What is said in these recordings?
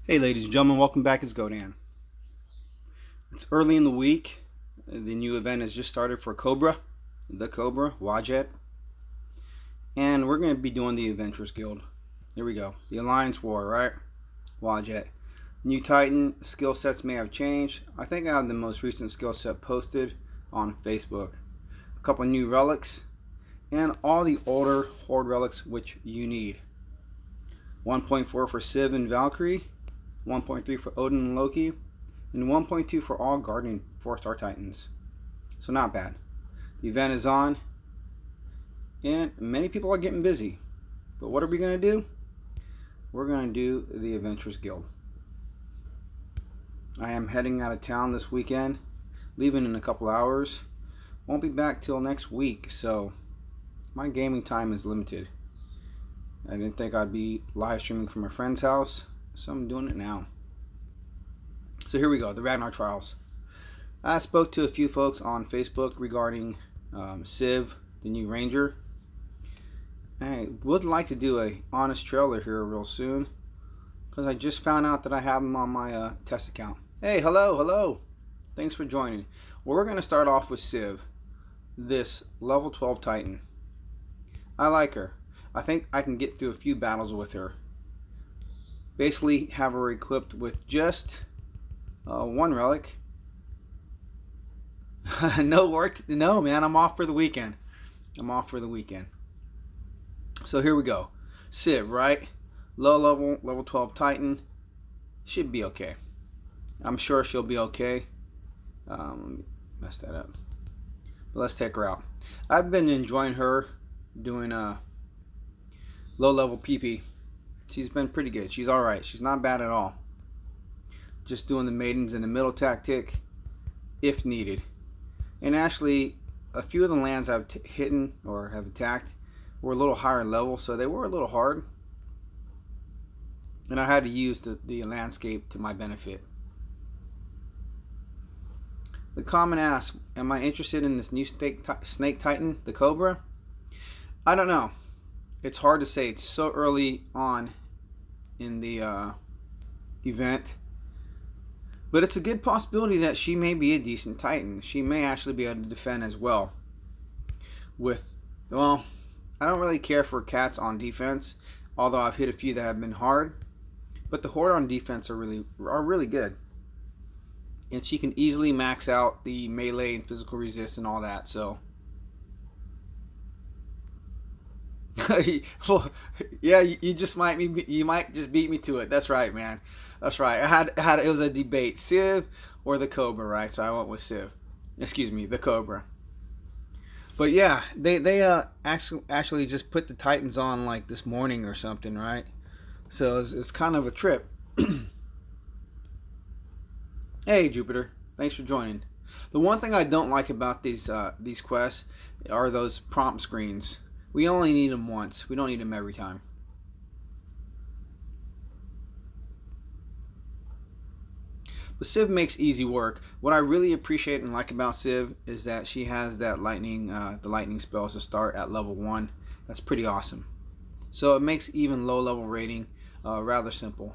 Hey ladies and gentlemen, welcome back. It's Godan. It's early in the week. The new event has just started for the Cobra, Wajet. And we're going to be doing the Adventurers Guild. Here we go. The Alliance War, right? Wajet. New Titan, skill sets may have changed. I think I have the most recent skill set posted on Facebook. A couple new relics, and all the older Horde relics which you need. 1.4 for Civ and Valkyrie. 1.3 for Odin and Loki, and 1.2 for all Guardian 4-star Titans. So not bad. The event is on, and many people are getting busy. But what are we going to do? We're going to do the Adventurers Guild. I am heading out of town this weekend, leaving in a couple hours. Won't be back till next week, so my gaming time is limited. I didn't think I'd be live streaming from a friend's house, so I'm doing it now. So here we go, the Ragnar trials. I spoke to a few folks on Facebook regarding Civ, the new Ranger. I would like to do a honest trailer here real soon, because I just found out that I have him on my test account. Hey, hello. Thanks for joining. Well, we're going to start off with Civ, this level 12 Titan. I like her. I think I can get through a few battles with her. Basically have her equipped with just one relic. No man, I'm off for the weekend. So here we go. Civ, right? Low level 12 Titan. Should be okay. I'm sure she'll be okay. Let me mess that up. But let's take her out. I've been enjoying her doing low level PP. She's been pretty good. She's alright. She's not bad at all. Just doing the maidens in the middle tactic if needed. And actually, a few of the lands I've hit or have attacked were a little higher level, so they were a little hard. And I had to use the landscape to my benefit. The common asks, am I interested in this new Snake Titan, the Cobra? I don't know. It's hard to say. It's so early on in the event. But it's a good possibility that she may be a decent Titan. She may actually be able to defend as well. I don't really care for cats on defense, although I've hit a few that have been hard. But the Horde on defense are really good. And she can easily max out the melee and physical resist and all that, so... Yeah, you might just beat me to it. That's right, man. That's right. It was a debate, Civ or the Cobra, right? So I went with Civ. Excuse me, the Cobra. But yeah, they actually just put the Titans on like this morning or something, right? So it's kind of a trip. Hey Jupiter, thanks for joining. The one thing I don't like about these quests are those prompt screens. We only need them once. We don't need them every time. But Civ makes easy work. What I really appreciate and like about Civ is that she has that the lightning spells to start at level 1. That's pretty awesome. So it makes even low level rating rather simple.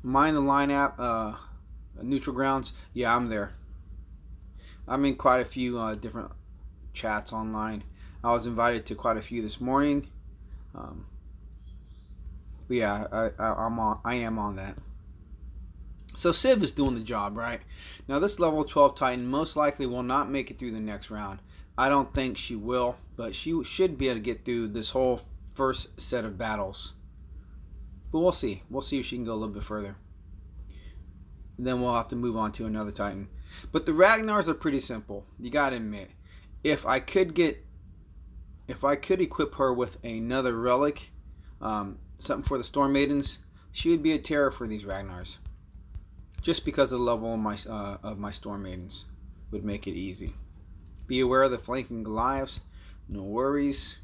Mind the Line app, Neutral Grounds. Yeah, I'm there. I'm in quite a few different chats online. I was invited to quite a few this morning. But yeah, I am on that. So Civ is doing the job, right? Now this level 12 Titan most likely will not make it through the next round. I don't think she will, but she should be able to get through this whole first set of battles. But we'll see. We'll see if she can go a little bit further. And then we'll have to move on to another Titan. But the Ragnars are pretty simple. You gotta admit, if I could equip her with another relic, something for the Storm Maidens, she would be a terror for these Ragnars. Just because of the level of my Storm Maidens would make it easy. Be aware of the flanking Goliaths. No worries.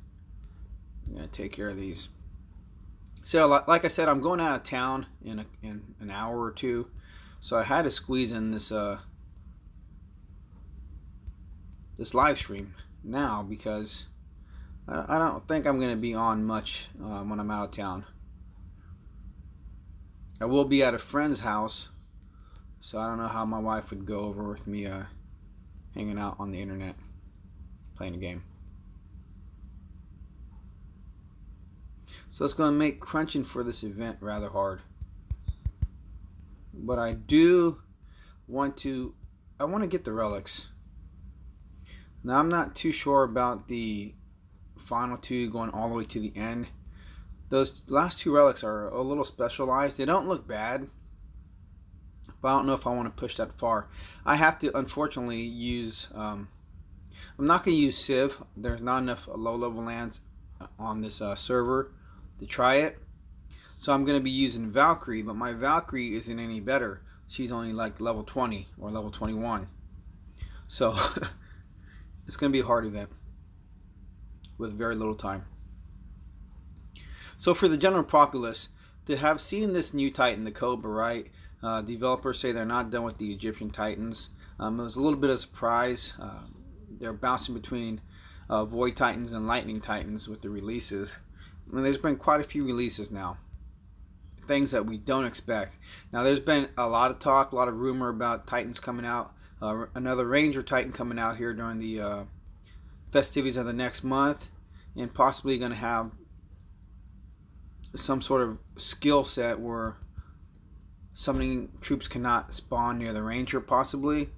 I'm gonna take care of these. So, like I said, I'm going out of town in an hour or two, so I had to squeeze in this live stream now because I don't think I'm going to be on much when I'm out of town. I will be at a friend's house, so I don't know how my wife would go over with me hanging out on the internet playing a game. So it's going to make crunching for this event rather hard. But I want to get the relics. Now I'm not too sure about the final two going all the way to the end. Those last two relics are a little specialized. They don't look bad, but I don't know if I want to push that far. I have to unfortunately use I'm not going to use Civ. There's not enough low level lands on this server to try it. So I'm going to be using Valkyrie, but my Valkyrie isn't any better. She's only like level 20 or level 21. So it's going to be a hard event with very little time. So for the general populace, to have seen this new Titan, the Cobra, right? Developers say they're not done with the Egyptian Titans. It was a little bit of a surprise. They're bouncing between Void Titans and Lightning Titans with the releases. And there's been quite a few releases now. Things that we don't expect. Now there's been a lot of talk, a lot of rumor about Titans coming out. Another Ranger Titan coming out here during the festivities of the next month. And possibly going to have some sort of skill set where summoning troops cannot spawn near the Ranger, possibly.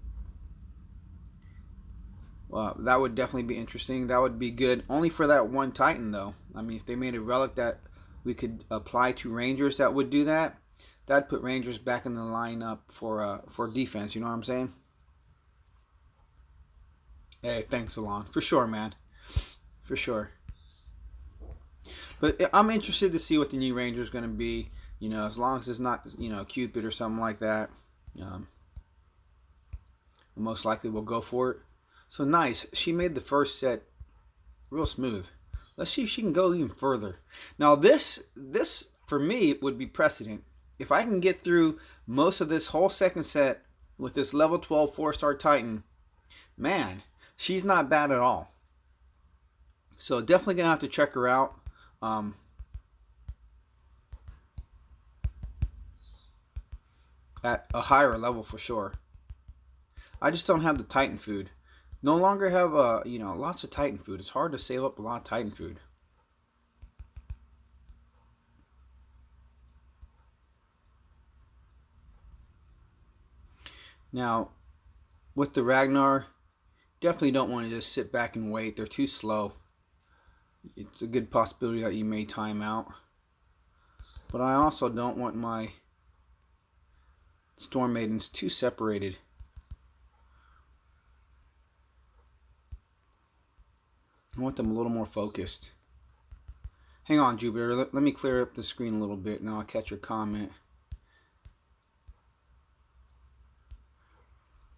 That would definitely be interesting. That would be good. Only for that one Titan, though. I mean, if they made a relic that we could apply to Rangers that would do that, that'd put Rangers back in the lineup for defense. You know what I'm saying? Hey, thanks, Alon. For sure, man. For sure. But I'm interested to see what the new Ranger is going to be. You know, as long as it's not, Cupid or something like that. Most likely we'll go for it. So nice. She made the first set real smooth. Let's see if she can go even further. Now this for me would be precedent. If I can get through most of this whole second set with this level 12 4-star Titan, man, she's not bad at all. So definitely going to have to check her out. At a higher level for sure. I just don't have the Titan food. No longer have lots of Titan food. It's hard to save up a lot of Titan food. Now, with the Ragnar, definitely don't want to just sit back and wait. They're too slow. It's a good possibility that you may time out. But I also don't want my Storm Maidens too separated. I want them a little more focused. Hang on, Jupiter. Let me clear up the screen a little bit, and I'll catch your comment.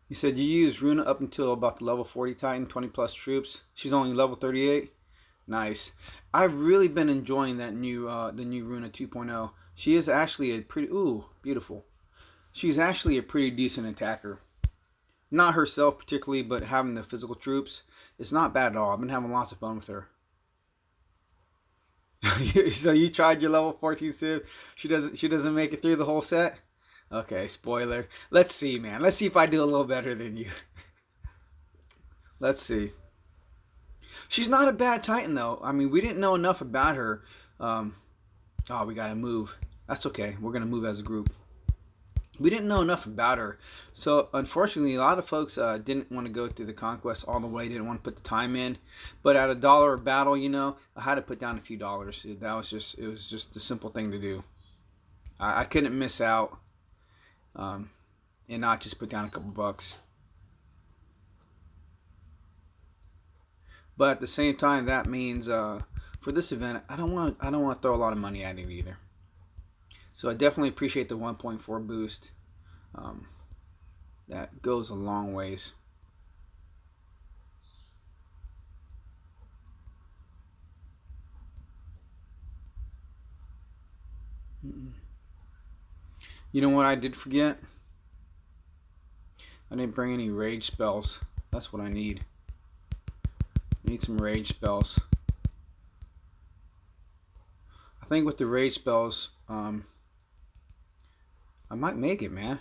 You said you used Runa up until about the level 40 Titan, 20 plus troops. She's only level 38. Nice. I've really been enjoying that new the new Runa 2.0. She is actually a pretty beautiful. She's actually a pretty decent attacker. Not herself particularly, but having the physical troops, it's not bad at all. I've been having lots of fun with her. So you tried your level 14 Civ. She doesn't make it through the whole set? Okay, spoiler. Let's see, man. Let's see if I do a little better than you. Let's see. She's not a bad Titan, though. I mean, we didn't know enough about her. We gotta move. That's okay. We're gonna move as a group. We didn't know enough about her. So, unfortunately, a lot of folks didn't want to go through the conquest all the way, didn't want to put the time in. But at $1 a battle, I had to put down a few dollars. It was just the simple thing to do. I couldn't miss out and not just put down a couple bucks. But at the same time, that means for this event, I don't want to throw a lot of money at it either. So I definitely appreciate the 1.4 boost. That goes a long ways. You know what I did forget? I didn't bring any rage spells. That's what I need. I need some rage spells. I think with the rage spells, I might make it, man.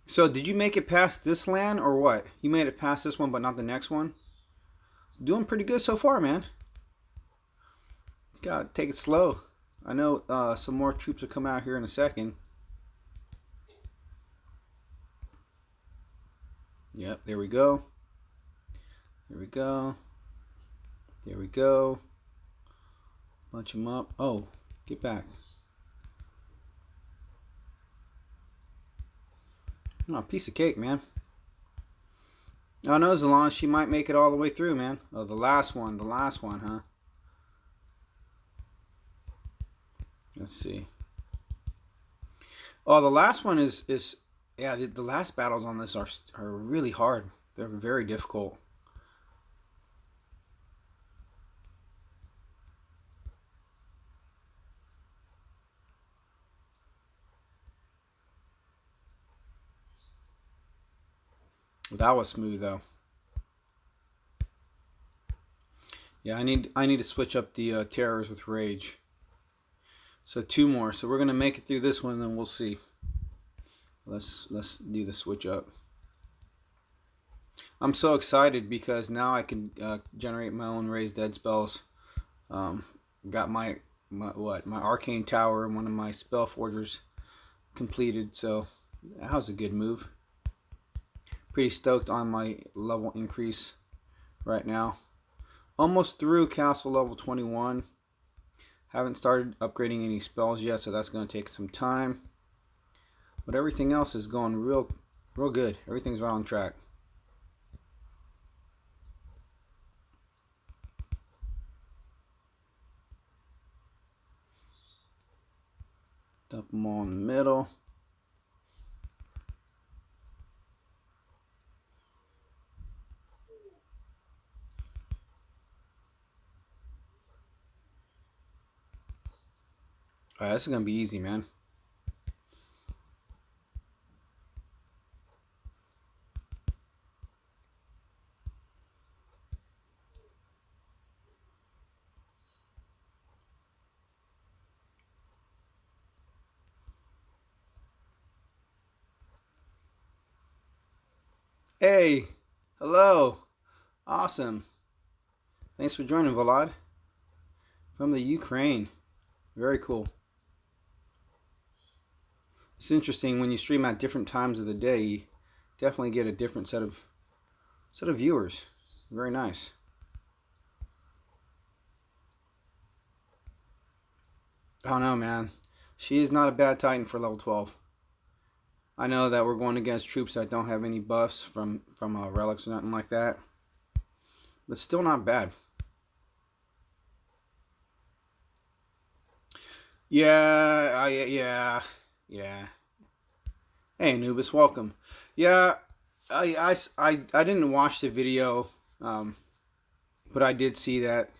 So did you make it past this land or what? You made it past this one but not the next one? Doing pretty good so far, man. You gotta take it slow. I know some more troops will come out here in a second. Yep, there we go. There we go. There we go. Bunch them up. Oh, get back. Oh, piece of cake, man. Oh no, Zalon, she might make it all the way through, man. Oh, the last one, huh? Let's see. Oh, the last one is yeah. The last battles on this are really hard. They're very difficult. That was smooth though. Yeah, I need to switch up the terrors with rage. So 2 more. So we're gonna make it through this one, and then we'll see. Let's do the switch up. I'm so excited because now I can generate my own raised dead spells. Got my arcane tower and one of my spell forgers completed. So that was a good move. Pretty stoked on my level increase right now. Almost through castle level 21. Haven't started upgrading any spells yet, so that's going to take some time. But everything else is going real good. Everything's right on track. Dump them all in the middle. Alright, this is going to be easy, man. Hey, hello. Awesome. Thanks for joining, Vlad. From the Ukraine. Very cool. It's interesting when you stream at different times of the day, you definitely get a different set of viewers. Very nice. I don't know, man. She is not a bad Titan for level 12. I know that we're going against troops that don't have any buffs from relics or nothing like that, but still not bad. Yeah. Hey, Anubis, welcome. Yeah, I didn't watch the video, but I did see that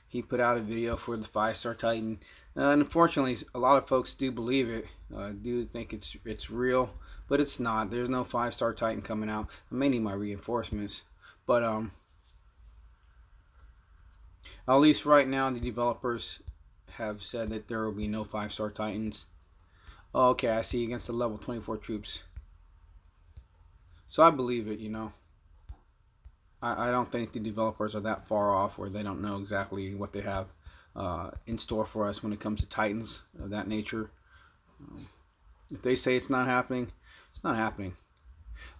he put out a video for the 5-star Titan. Unfortunately, a lot of folks do believe it, do think it's real, but it's not. There's no 5-star Titan coming out. I may need my reinforcements, but at least right now the developers have said that there will be no 5-star Titans. Oh, okay, I see, against the level 24 troops. So I believe it, you know. I don't think the developers are that far off where they don't know exactly what they have in store for us when it comes to Titans of that nature. If they say it's not happening, it's not happening.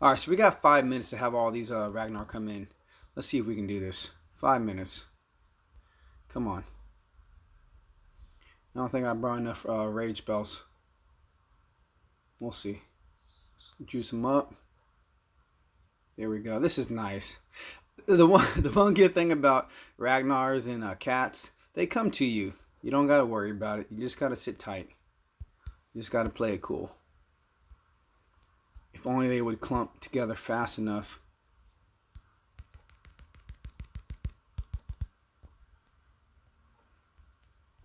Alright, so we got 5 minutes to have all these Ragnar come in. Let's see if we can do this. 5 minutes. Come on. I don't think I brought enough rage spells. We'll see. Let's juice them up. There we go. This is nice. The one good thing about Ragnars and cats, they come to you. You don't got to worry about it. You just got to sit tight. You just got to play it cool. If only they would clump together fast enough.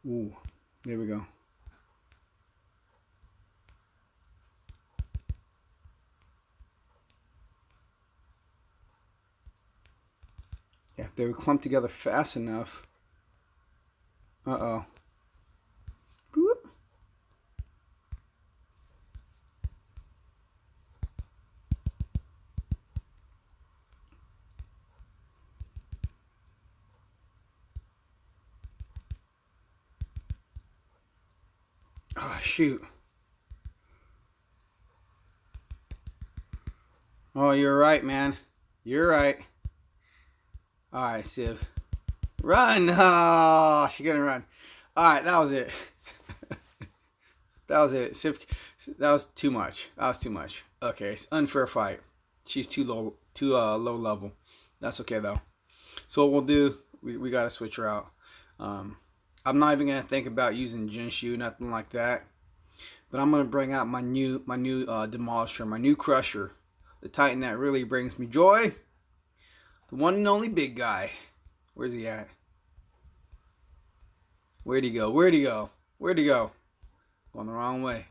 Ooh, there we go. they would clump together fast enough. Uh-oh. Boop. Oh, shoot. Oh, you're right, man. You're right. All right, Civ. Run! Oh, she's gonna run. All right, that was it. That was it. Civ, that was too much. That was too much. Okay, it's unfair fight. She's too low level. That's okay though. So what we'll do, we gotta switch her out. I'm not even gonna think about using Jinshu, nothing like that. But I'm gonna bring out my new Demolisher, my new Crusher, the Titan that really brings me joy. The one and only big guy. Where's he at? Where'd he go? Where'd he go? Where'd he go? Going the wrong way.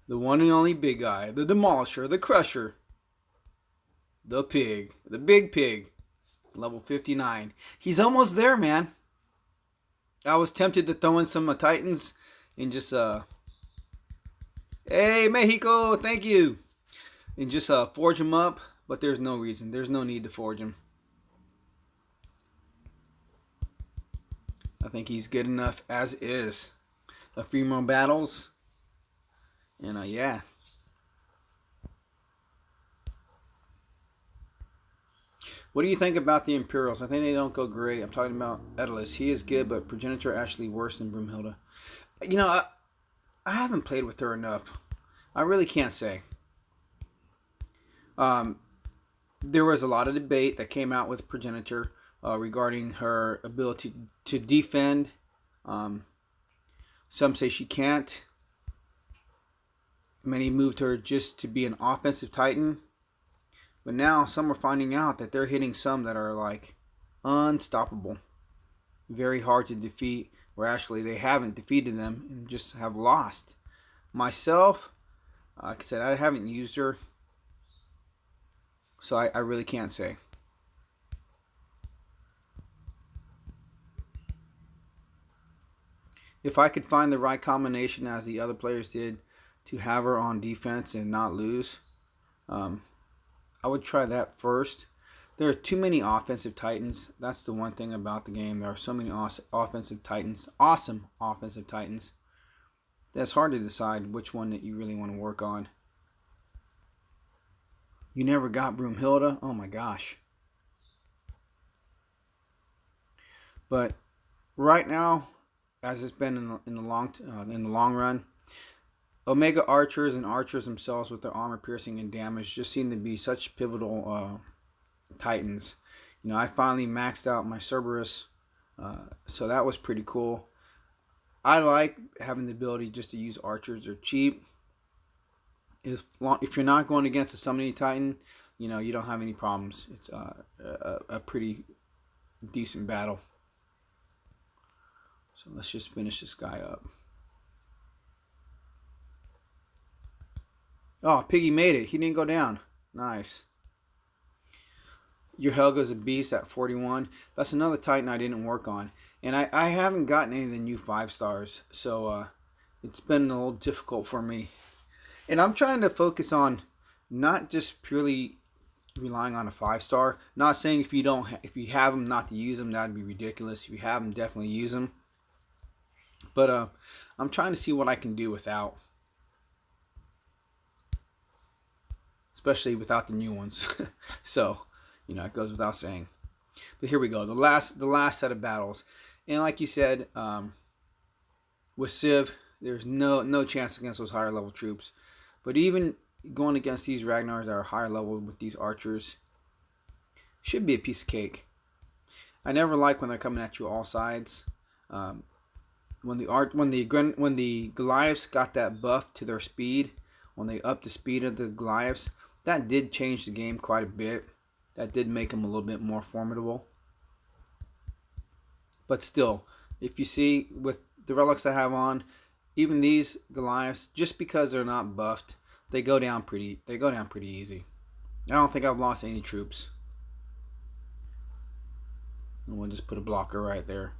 The one and only big guy, the Demolisher, the Crusher, the pig, the big pig, level 59. He's almost there, man. I was tempted to throw in some Titans and just hey Mexico, thank you, and just forge him up, but there's no reason. There's no need to forge him. I think he's good enough as is. A few more battles, and yeah. What do you think about the Imperials? I think they don't go great. I'm talking about Edalus. He is good, but Progenitor actually worse than Broomhilda. You know, I haven't played with her enough. I really can't say. There was a lot of debate that came out with Progenitor regarding her ability to defend. Some say she can't. Many moved her just to be an offensive Titan. But now some are finding out that they're hitting some that are like unstoppable. Very hard to defeat, or actually they haven't defeated them and just have lost. Myself, like I said, I haven't used her. So I really can't say. If I could find the right combination as the other players did to have her on defense and not lose, I would try that first. There are too many offensive Titans. That's the one thing about the game. There are so many offensive Titans, awesome offensive Titans, that's hard to decide which one that you really want to work on. You never got Broomhilda? Oh my gosh. But right now, as it's been in the long run, Omega archers and archers themselves with their armor piercing and damage just seem to be such pivotal Titans. You know, I finally maxed out my Cerberus, so that was pretty cool. I like having the ability just to use archers. They're cheap. If you're not going against a summoning Titan, you know, you don't have any problems. It's a pretty decent battle. So let's just finish this guy up. Oh, Piggy made it. He didn't go down. Nice. Your Helga's a beast at 41. That's another Titan I didn't work on. And I haven't gotten any of the new 5 stars. So it's been a little difficult for me. And I'm trying to focus on not just purely relying on a 5-star. Not saying if you have them not to use them, that'd be ridiculous. If you have them, definitely use them. But I'm trying to see what I can do without. Especially without the new ones. So, you know, it goes without saying. But here we go. The last set of battles. And like you said, with Civ, there's no chance against those higher level troops. But even going against these Ragnars that are higher level with these archers should be a piece of cake. I never like when they're coming at you all sides. When the Goliaths got that buff to their speed, when they upped the speed of the Goliaths, that did change the game quite a bit. That did make them a little bit more formidable. But still, if you see with the relics I have on, even these Goliaths, just because they're not buffed, they go down pretty easy. I don't think I've lost any troops. And we'll just put a blocker right there.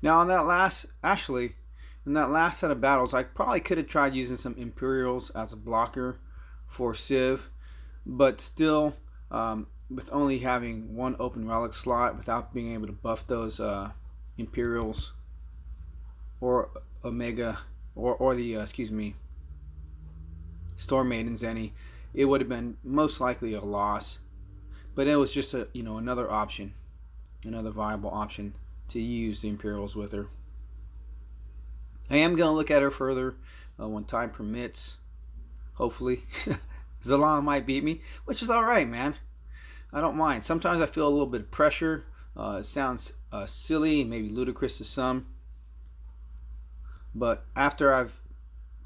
Now in that last set of battles, I probably could have tried using some Imperials as a blocker for Civ, but still, with only having one open relic slot, without being able to buff those Imperials or Omega or the Storm Maidens any, it would have been most likely a loss. But it was just another option, another viable option to use the Imperials with her. I am going to look at her further when time permits. Hopefully. Zalan might beat me, which is alright, man. I don't mind. Sometimes I feel a little bit of pressure. It sounds silly, maybe ludicrous to some. But after I've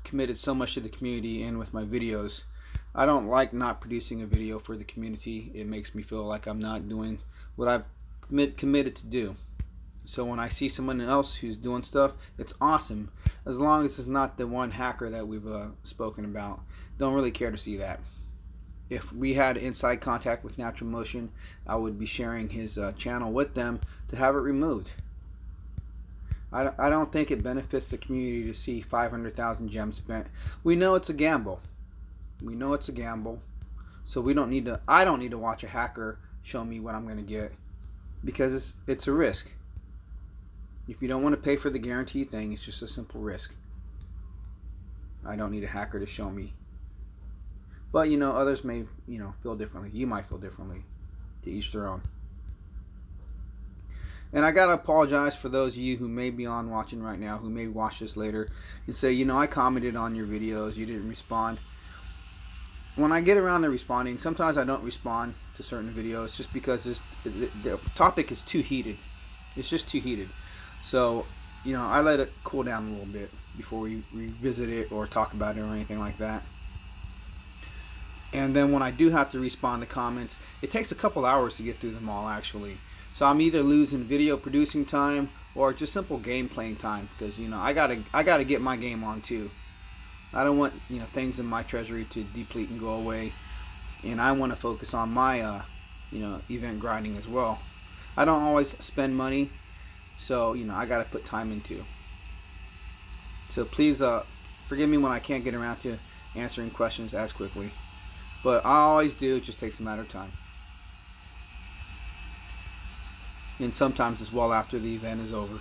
committed so much to the community and with my videos, I don't like not producing a video for the community. It makes me feel like I'm not doing what I've committed to do. So when I see someone else who's doing stuff, it's awesome. As long as it's not the one hacker that we've spoken about. Don't really care to see that. If we had inside contact with Natural Motion, I would be sharing his channel with them to have it removed. I don't think it benefits the community to see 500,000 gems spent. We know it's a gamble. We know it's a gamble. So we don't need to. I don't need to watch a hacker show me what I'm going to get, because it's a risk. If you don't want to pay for the guarantee thing, it's just a simple risk. I don't need a hacker to show me. But others may feel differently. You might feel differently. To each their own. And I gotta apologize for those of you who may be on watching right now, who may watch this later, and say, I commented on your videos, you didn't respond. When I get around to responding, sometimes I don't respond to certain videos just because the topic is too heated. It's just too heated. So, I let it cool down a little bit before we revisit it or talk about it or anything like that. And then when I do have to respond to comments, it takes a couple hours to get through them all, actually. So I'm either losing video producing time or just simple game playing time, because I gotta get my game on too. I don't want things in my treasury to deplete and go away, and I want to focus on my event grinding as well. I don't always spend money, so I gotta put time into. So please forgive me when I can't get around to answering questions as quickly, but I always do. It just takes a matter of time. And sometimes it's well after the event is over.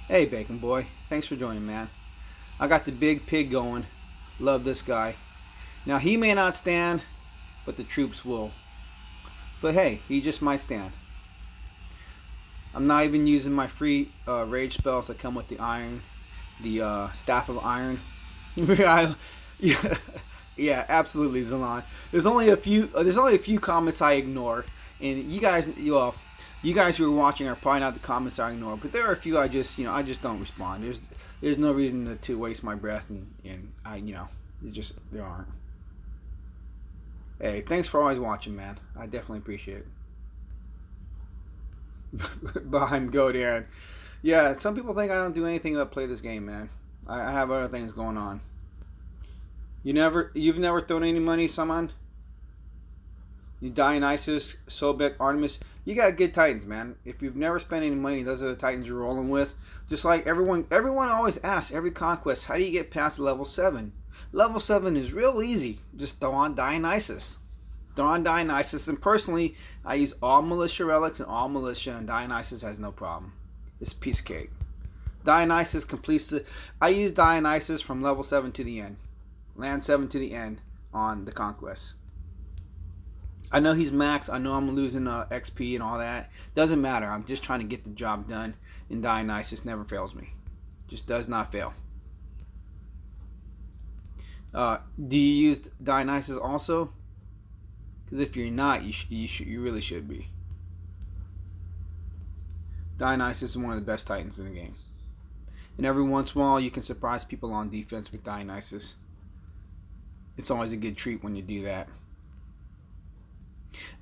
Hey Bacon Boy, thanks for joining, man. I got the big pig going. Love this guy. Now he may not stand, but the troops will. But hey, he just might stand. I'm not even using my free rage spells that come with the iron, the staff of iron. Yeah, absolutely, Zalan. There's only a few comments I ignore. And you guys who are watching are probably not the comments I ignore, but there are a few I just don't respond. There's no reason to waste my breath, and there aren't. Hey, thanks for always watching, man. I definitely appreciate it. Behind Godan. Yeah, some people think I don't do anything but play this game, man. I have other things going on. You've never thrown any money, someone? You Dionysus, Sobek, Artemis, you got good titans, man. If you've never spent any money, those are the titans you're rolling with. Just like everyone always asks, every conquest, how do you get past level 7? Level 7 is real easy. Just throw on Dionysus. Throw on Dionysus, and personally, I use all militia relics and all militia, and Dionysus has no problem. It's a piece of cake. Dionysus completes I use Dionysus from level 7 to the end. Land 7 to the end on the conquest. I know he's max. I know I'm losing XP and all that. Doesn't matter. I'm just trying to get the job done. And Dionysus never fails me. Just does not fail. Do you use Dionysus also? Because if you're not, you really should be. Dionysus is one of the best titans in the game. And every once in a while, you can surprise people on defense with Dionysus. It's always a good treat when you do that.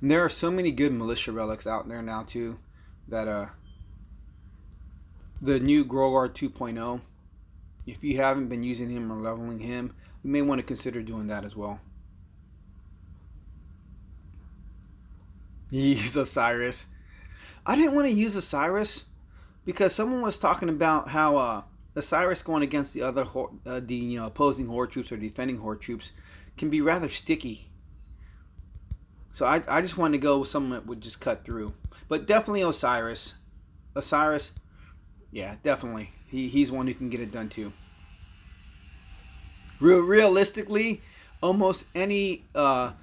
And there are so many good militia relics out there now too, that the new Grogar 2.0, if you haven't been using him or leveling him, you may want to consider doing that as well. Use Osiris. I didn't want to use Osiris because someone was talking about how Osiris going against the other opposing horde troops or defending horde troops can be rather sticky. So I just wanted to go with someone that would just cut through. But definitely Osiris. Osiris, yeah, definitely. He's one who can get it done too. Realistically, almost any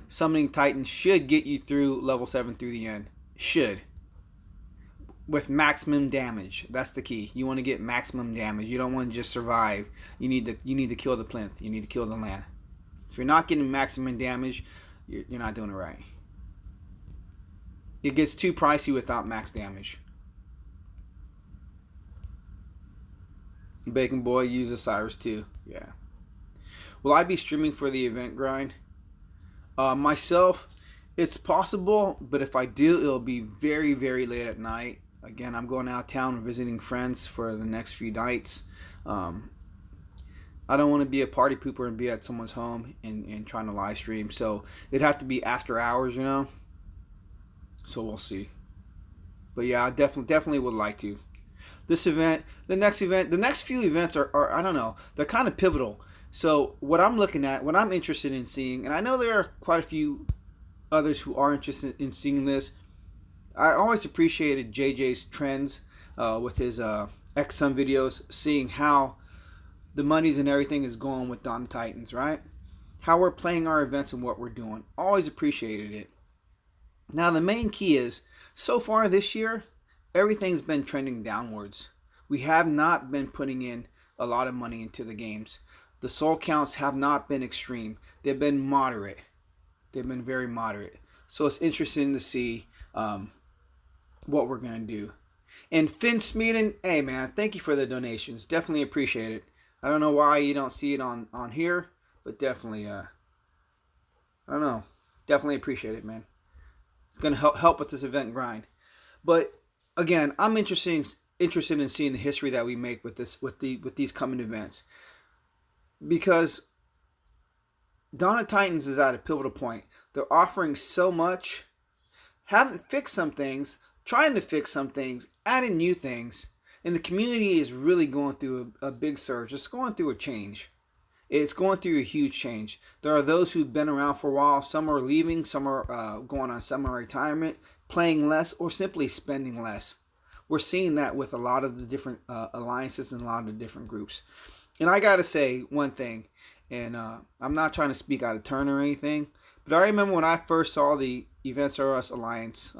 summoning titan should get you through level 7 through the end. Should. With maximum damage. That's the key. You want to get maximum damage. You don't want to just survive. You need to kill the plinth. You need to kill the land. If you're not getting maximum damage, you're not doing it right. It gets too pricey without max damage. Bacon Boy uses Cyrus too. Yeah. Will I be streaming for the event grind? Myself, it's possible, but if I do, it'll be very, very late at night. Again, I'm going out of town and visiting friends for the next few nights. I don't want to be a party pooper and be at someone's home and trying to live stream. So it'd have to be after hours, you know. So we'll see. But yeah, I definitely would like to. This event, the next few events are I don't know, they're kind of pivotal. So what I'm looking at, what I'm interested in seeing, and I know there are quite a few others who are interested in seeing this. I always appreciated JJ's trends with his XSum videos, seeing how the monies and everything is going with Dawn of Titans, right? How we're playing our events and what we're doing. Always appreciated it. Now the main key is, so far this year, everything's been trending downwards. We have not been putting in a lot of money into the games. The soul counts have not been extreme. They've been moderate. They've been very moderate. So it's interesting to see what we're going to do. And Finn Smeeden, hey man, thank you for the donations. Definitely appreciate it. I don't know why you don't see it on here, but definitely, I don't know. Definitely appreciate it, man. It's going to help with this event grind. But again, I'm interested in seeing the history that we make with these coming events, because Dawn of Titans is at a pivotal point. They're offering so much, haven't fixed some things, trying to fix some things, adding new things, and the community is really going through a big surge. It's going through a change. It's going through a huge change. There are those who've been around for a while. Some are leaving. Some are going on summer retirement, playing less, or simply spending less. We're seeing that with a lot of the different alliances and a lot of the different groups. And I got to say one thing, and I'm not trying to speak out of turn or anything, but I remember when I first saw the Events R Us Alliance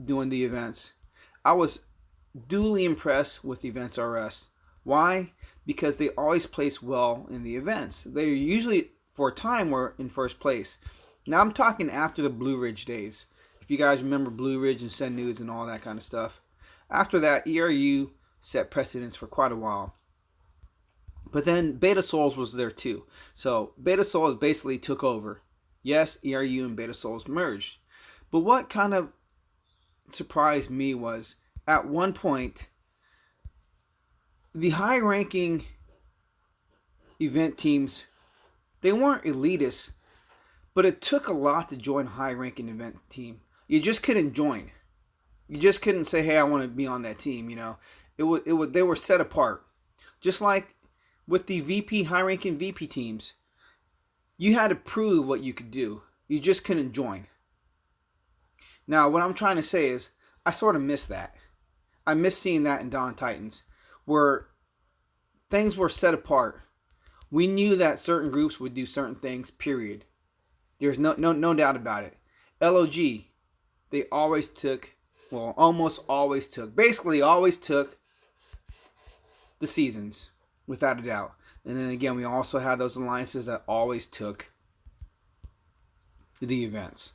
doing the events, I was duly impressed with Events R Us. Why? Because they always place well in the events. They usually, for a time, were in first place. Now I'm talking after the Blue Ridge days. If you guys remember Blue Ridge and Send News and all that kind of stuff. After that, ERU set precedence for quite a while. But then Beta Souls was there too. So Beta Souls basically took over. Yes, ERU and Beta Souls merged. But what kind of surprised me was, at one point, the high-ranking event teams, they weren't elitists, but it took a lot to join a high-ranking event team. You just couldn't join. You just couldn't say, "Hey, I want to be on that team." You know, they were set apart. Just like with the VP, high-ranking VP teams, you had to prove what you could do. You just couldn't join. Now, what I'm trying to say is, I sort of miss that. I miss seeing that in Dawn of Titans, where things were set apart. We knew that certain groups would do certain things, period. There's no doubt about it. LOG, they always took, well, almost always took, basically always took the seasons, without a doubt. And then again, we also had those alliances that always took the events.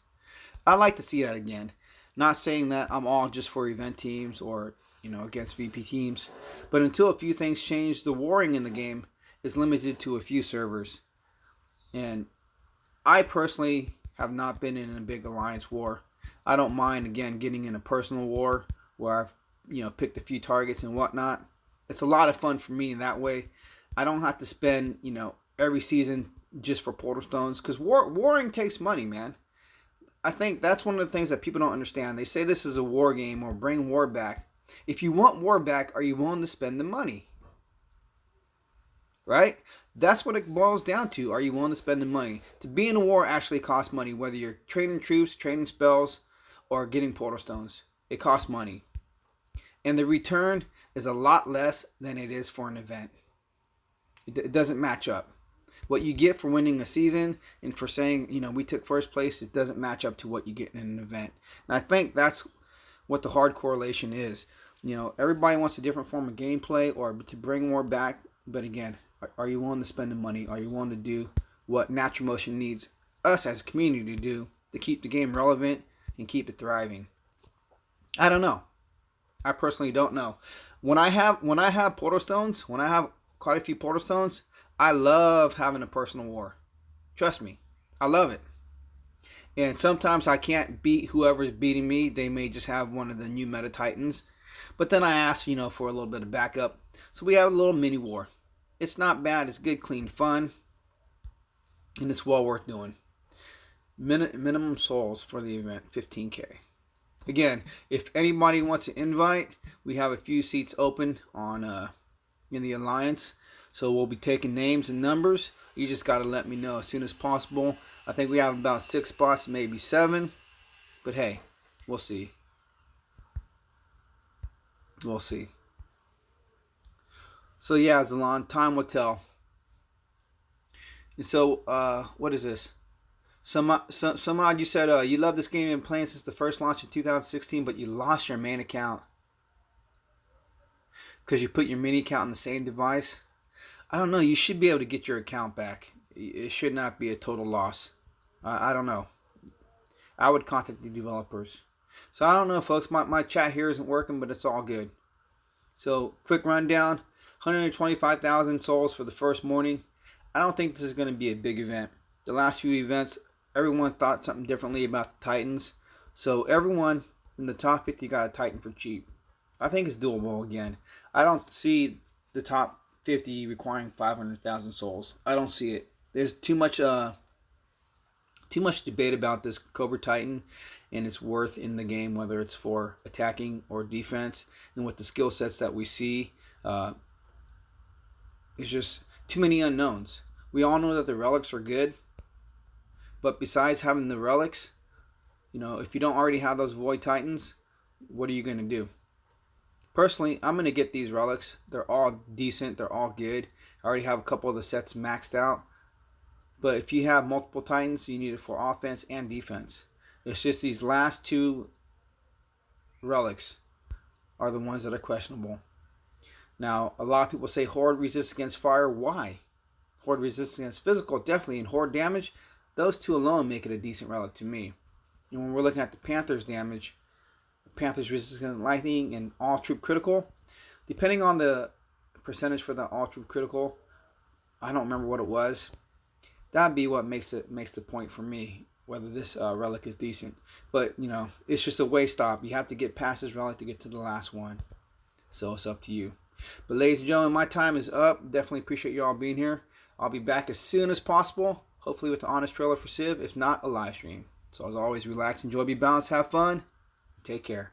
I'd like to see that again. Not saying that I'm all just for event teams or, against VP teams. But until a few things change, the warring in the game is limited to a few servers. And I personally have not been in a big alliance war. I don't mind, again, getting in a personal war where I've, picked a few targets and whatnot. It's a lot of fun for me in that way. I don't have to spend, every season just for portal stones. Because warring takes money, man. I think that's one of the things that people don't understand. They say this is a war game or bring war back. If you want war back, are you willing to spend the money? Right? That's what it boils down to. Are you willing to spend the money? To be in a war actually costs money, whether you're training troops, training spells, or getting portal stones. It costs money. And the return is a lot less than it is for an event. It doesn't match up. What you get for winning a season and for saying, we took first place, it doesn't match up to what you get in an event. And I think that's what the hard correlation is. Everybody wants a different form of gameplay or to bring more back. But again, are you willing to spend the money? Are you willing to do what Natural Motion needs us as a community to do to keep the game relevant and keep it thriving? I don't know. I personally don't know. When I have portal stones, when I have quite a few portal stones, I love having a personal war. Trust me, I love it. And sometimes I can't beat whoever's beating me. They may just have one of the new meta titans. But then I ask, for a little bit of backup. So we have a little mini war. It's not bad. It's good, clean fun. And it's well worth doing. Minimum souls for the event, 15K. Again, if anybody wants an invite, we have a few seats open on in the Alliance. So we'll be taking names and numbers. You just got to let me know as soon as possible. I think we have about 6 spots, maybe 7. But hey, we'll see. We'll see. So yeah, Zalon, time will tell. And so, what is this? Samad, you said you love this game and been playing since the first launch in 2016, but you lost your main account because you put your mini account on the same device. I don't know. You should be able to get your account back. It should not be a total loss. I don't know. I would contact the developers. So I don't know, folks. My chat here isn't working, but it's all good. So quick rundown. 125,000 souls for the first morning. I don't think this is going to be a big event. The last few events, everyone thought something differently about the Titans. So everyone in the top 50 got a Titan for cheap. I think it's doable again. I don't see the top 50 requiring 500,000 souls. I don't see it. There's too much debate about this Cobra Titan and its worth in the game, whether it's for attacking or defense. And with the skill sets that we see, there's just too many unknowns. We all know that the relics are good, but besides having the relics, if you don't already have those Void Titans, what are you going to do? Personally, I'm going to get these relics. They're all decent. They're all good. I already have a couple of the sets maxed out. But if you have multiple Titans, you need it for offense and defense. It's just these last 2 relics are the ones that are questionable. Now, a lot of people say Horde resists against fire. Why? Horde resists against physical, definitely. And Horde damage, those 2 alone make it a decent relic to me. And when we're looking at the Panther's damage, Panther's resistant lightning and all troop critical. Depending on the percentage for the all troop critical, I don't remember what it was. That'd be what makes the point for me, whether this relic is decent. But it's just a way stop. You have to get past this relic to get to the last one. So it's up to you. But ladies and gentlemen, my time is up. Definitely appreciate you all being here. I'll be back as soon as possible. Hopefully with an honest trailer for Civ, if not a live stream. So as always, relax, enjoy, be balanced, have fun. Take care.